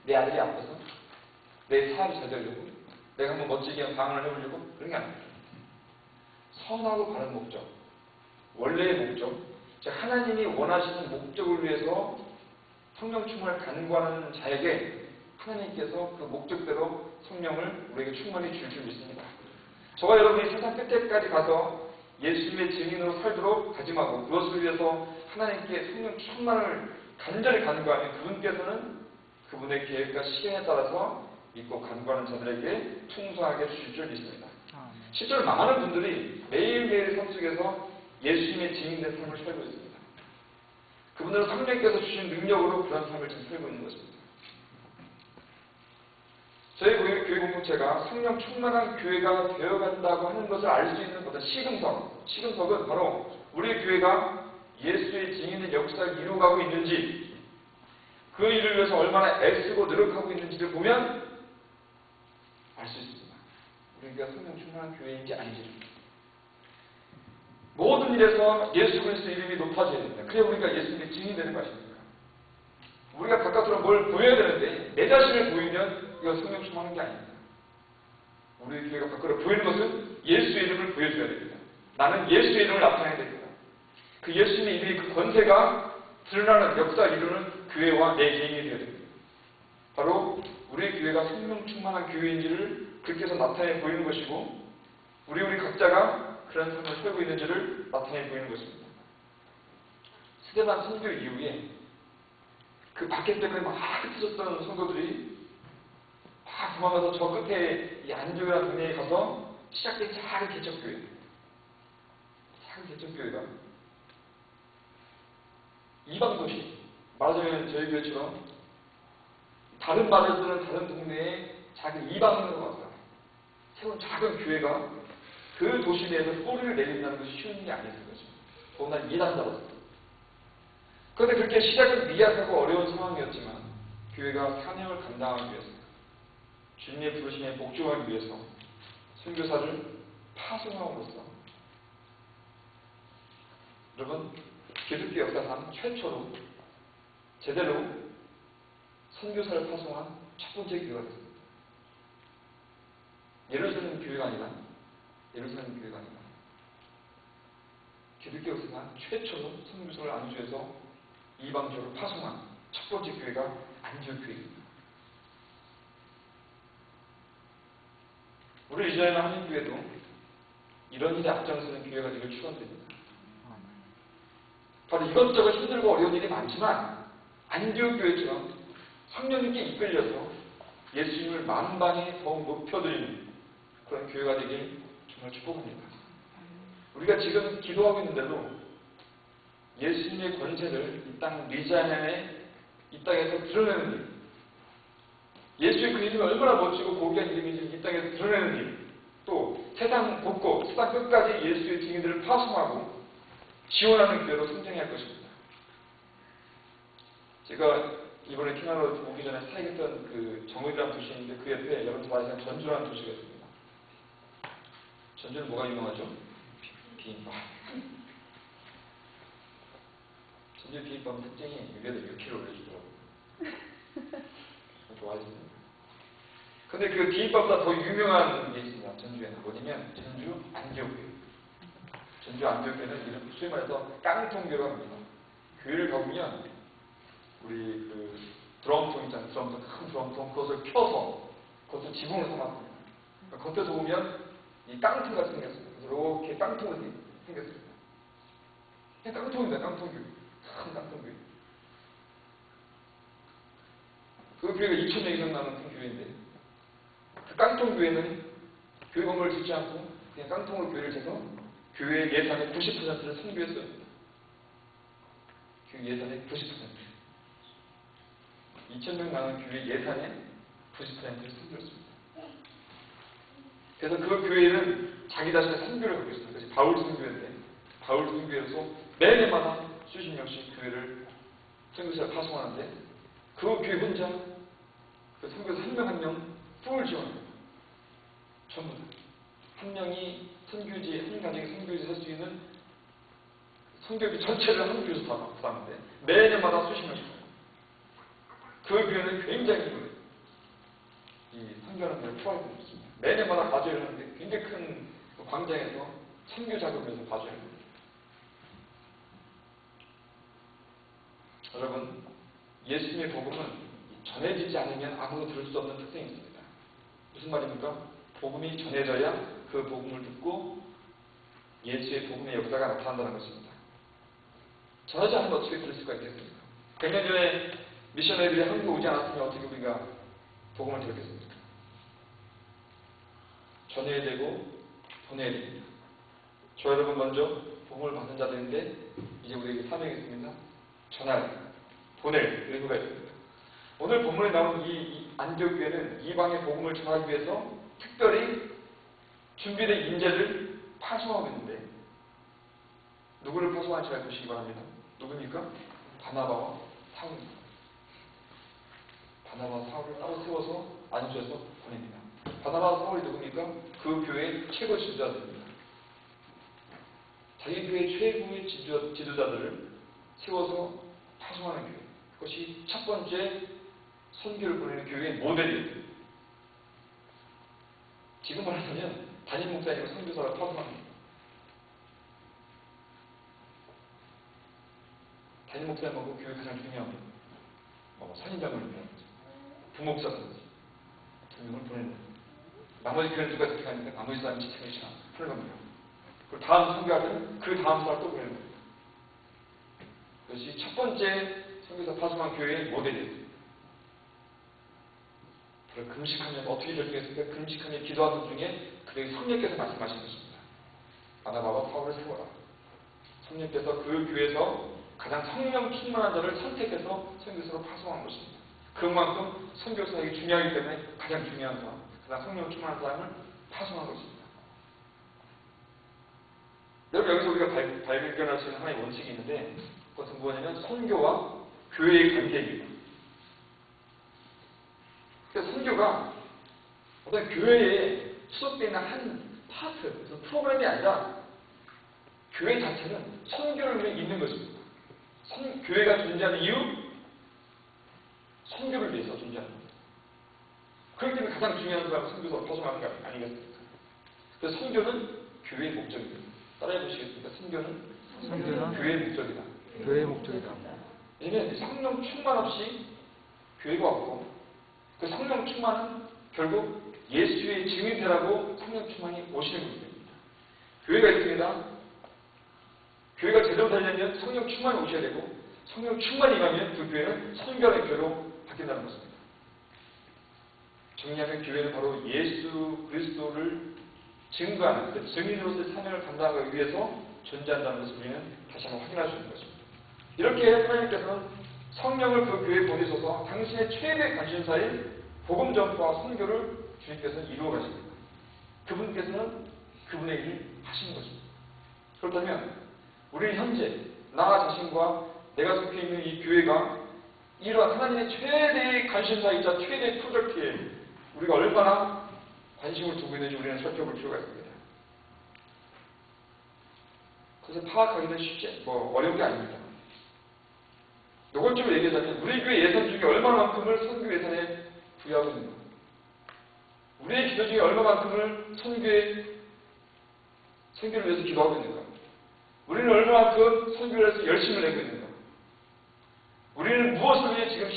내 아들이 아파서 내 사업이 잘 되려고 내가 한번 멋지게 방언을 해보려고 그런 게 아닙니다. 선하고 바른 목적, 원래의 목적, 즉 하나님이 원하시는 목적을 위해서 성령 충만을 간구하는 자에게 하나님께서 그 목적대로 성령을 우리에게 충만히 줄 줄 믿습니다. 저와 여러분이 세상 끝에까지 가서 예수님의 증인으로 살도록 다짐하고 그것을 위해서 하나님께 성령 충만을 간절히 간구하면 그분께서는 그분의 계획과 시간에 따라서 믿고 간구하는 자들에게 풍성하게 주실 줄 믿습니다. 실제로 많은 분들이 매일매일 삶 속에서 예수님의 증인된 삶을 살고 있습니다. 그분들은 성령께서 주신 능력으로 그런 삶을 지금 살고 있는 것입니다. 저희 교회 공동체가 성령 충만한 교회가 되어간다고 하는 것을 알 수 있는 어떤 시금석은 바로 우리 교회가 예수의 증인의 역사를 이루어가고 있는지 그 일을 위해서 얼마나 애쓰고 노력하고 있는지를 보면 알 수 있습니다. 우리가 성령 충만한 교회인지 아닌지. 모든 일에서 예수 그리스도의 이름이 높아져야 됩니다. 그래야 우리가 예수님의 증인이 되는 거 아닙니까? 우리가 바깥으로 뭘 보여야 되는데 내 자신을 보이면 이거 성령 충만한 게 아닙니다. 우리 교회가 밖으로 보이는 것은 예수의 이름을 보여줘야 됩니다. 나는 예수의 이름을 나타내야 됩니다. 그 예수님의 이름의 그 권세가 드러나는 역사를 이루는 교회와 내 개인이 되어야 됩니다. 바로 우리 교회가 성령 충만한 교회인지를 그렇게 해서 나타내 보이는 것이고 우리 각자가 그런 삶을 살고 있는지를 나타내 보이는 것입니다. 스데반 선교 이후에 그 박해 때문에 막 흩어졌던 성도들이 막 도망가서 저 끝에 이 안디옥이라는 동네에 가서 시작된 작은 개척교회. 작은 개척교회가 이방 도시, 말하자면 저희 교회처럼 다른 마을들은 다른 동네에 작은 이방인으로 왔다. 세운 작은 교회가 그 도시 내에서 뿌리를 내린다는 것이 쉬운 일이 아니었던 거죠. 더구나 이단자로서. 그런데 그렇게 시작은 미약하고 어려운 상황이었지만 교회가 사명을 감당하기 위해서 주님의 부르심에 복종하기 위해서 선교사를 파송함으로써 여러분 기독교 역사상 최초로 제대로 선교사를 파송한 첫 번째 교회가 됐습니다. 예루살렘 교회가 아니라 기독교 역사상 최초로 선교사를 안주해서 이방적으로 파송한 첫 번째 교회가 안디옥 교회입니다. 우리 이스라엘 한인교회도 이런 일에 앞장서는 교회가 되길 축원드립니다. 바로 이것저것 힘들고 어려운 일이 많지만 안디옥 교회처럼 성령님께 이끌려서 예수님을 만방에 더욱 높여드리는 그런 교회가 되길 정말 축복합니다. 우리가 지금 기도하고 있는데도 예수님의 권세를 이 땅 리자인의 이 땅에서 드러내는 일, 예수의 그 이름이 얼마나 멋지고 고귀한 이름인지 이 땅에서 드러내는 일, 또 세상 곳곳, 세상 끝까지 예수의 증인들을 파송하고 지원하는 교회로 성장할 것입니다. 제가 이번에 캐나다로 오기 전에 사역했던 그 정읍이라는 도시에 있는데 그 옆에 여러분 다 아시는 전주라는 도시가 있습니다. 전주는 뭐가 유명하죠? 비빔밥. 전주 비빔밥 특징이 위에다 6kg 올려주더라고요. 좋아하십니다. 근데 그 비빔밥보다 더 유명한 게 있습니다. 전주에는 뭐냐면 전주 안디옥교회. 전주 안디옥교회는 이런 소위 말해서 깡통교회가 합니다. 교회를 가보면 우리 그 드럼통 있잖아요. 드럼통, 큰 드럼통 그것을 펴서 그것을 지붕을 삼았습니다. 겉에서 보면 이 깡통 같이 생겼습니다. 그래서 이렇게 깡통으로 생겼습니다. 그냥 깡통입니다. 깡통교회. 큰 깡통교회. 그 교회가 2,000명 이상 나는 큰 교회인데 그 깡통교회는 교회 건물을 짓지 않고 그냥 깡통으로 교회를 재서 교회 예산의 90%를 선교에 씁니다. 교회 예산의 90%. 2,000명 나는 교회 예산의 90%를 선교했습니다. 그래서 그 교회는 자기 자신의 선교를 갖고 있습니다. 그래서 바울 선교회인데 바울 선교회에서 매년마다 수십 명씩 교회를 선교사를 파송하는데 그 교회 혼자 그 선교사 한 명 한 명 풀을 지원합니다. 전부 다. 한 명이 선교지, 한 가정이 선교지 할 수 있는 선교비 전체를 한 교회에서 다 부담하는데 매년마다 수십 명씩. 그 교회는 굉장히 이 선교하는 데를 포함해 줬습니다. 매년마다 가져야 하는데 굉장히 큰 광장에서 선교 작업을 해서 가져야 합니다. 여러분, 예수님의 복음은 전해지지 않으면 아무도 들을 수 없는 특성이 있습니다. 무슨 말입니까? 복음이 전해져야 그 복음을 듣고 예수의 복음의 역사가 나타난다는 것입니다. 전하지 않으면 어떻게 들을 수가 있겠습니까? 100년 전에 미셔너리들이 한국에 오지 않았으면 어떻게 우리가 복음을 들었겠습니까? 전해야 되고 보내야 됩니다. 저 여러분 먼저 복음을 받는 자들인데 이제 우리에게 사명이 있습니다. 전할, 보낼 의무가 있습니다. 오늘 본문에 나온 이 안디옥교회는 이방의 복음을 전하기 위해서 특별히 준비된 인재를 파송하고 있는데 누구를 파송할지 알 보시기 바랍니다. 누굽니까? 바나바와 사울입니다. 바나바와 사울을 따로 세워서 안수해서 보냅니다. 바나바와 사울이 누굽니까? 그 교회의 최고 지도자들입니다. 자기 교회 최고의 지도자들을 세워서 파송하는 교회. 그것이 첫 번째 선교를 보내는 교회의 모델이에요. 지금 말하자면 담임 목사님과 선교사를 파송하는 거예요. 담임 목사님하고 교회 가장 중요한 선임장을 보내는 거죠. 부목사든지 두 명을 보내는 거예요. 나머지 교회는 누가 어떻게 하니까 나머지 사람이 지탱을 시켜 보내는 겁니다. 그리고 다음 선교하면 그 다음 사람 또 보내는 겁니다. 그것이 첫 번째 선교사 파송한 교회의 모델이에요. 금식하면 어떻게 결정했습니까? 금식하며 기도하는 중에 그의 성령께서 말씀하신 것입니다. 바나바와 사울을 세워라. 성령께서 그 교회에서 가장 성령 충만한 자를 선택해서 선교사로 파송한 것입니다. 그만큼 선교사에게 중요하기 때문에 가장 중요한 사람, 가장 성령 충만한 사람을 파송한 것입니다. 여러분, 여기서 우리가 발견할 수 있는 하나의 원칙이 있는데 그것은 무엇이냐면 선교와 교회의 관계입니다. 그래서 선교가 어떤 교회에 수속되어 있는 한 파트, 프로그램이 아니라 교회 자체는 선교를 위해 있는 것입니다. 교회가 존재하는 이유? 선교를 위해서 존재하는 겁니다. 그렇기 때문에 가장 중요한 사람은 선교사로 파송하는 거 아니겠습니까? 그래서 선교는 교회의 목적입니다. 따라해 보시겠습니까? 선교는 교회의 목적이다. 교회의 목적이다. 왜냐하면 성령 충만 없이 교회가 없고 그 성령 충만은 결국 예수의 증인 되라고 성령 충만이 오시는 것입니다. 교회가 있습니다. 교회가 제대로 되려면 성령 충만이 오셔야 되고 성령 충만이 임하면 그 교회는 선교의 교회로 바뀐다는 것입니다. 정리하면 교회는 바로 예수 그리스도를 증거하는 그 증인으로서의 사명을 감당하기 위해서 존재한다는 것을 우리는 다시 한번 확인할 수 있는 것입니다. 이렇게 하나님께서는 성령을 그 교회에 보내셔서 당신의 최대 관심사인 복음 전파와 선교를 주님께서 이루어 가십니다. 그분께서는 그분의 일을 하시는 것입니다. 그렇다면 우리는 현재 나 자신과 내가 속해 있는 이 교회가 이러한 하나님의 최대의 관심사이자 최대의 프로젝트에 우리가 얼마나 관심을 두고 있는지 우리는 살펴볼 필요가 있습니다. 그래서 파악하기는 쉽지 어려운 게 아닙니다. 노골적으로 얘기하자면 우리 교회 예산 중에 얼마만큼을 선교 예산에 부여하고 있는가, 우리의 기도 중에 얼마만큼을 선교를 위해서 기도하고 있는가, 우리는 얼마만큼 선교를 해서 열심을 내고 있는가, 우리는 무엇을 위해 지금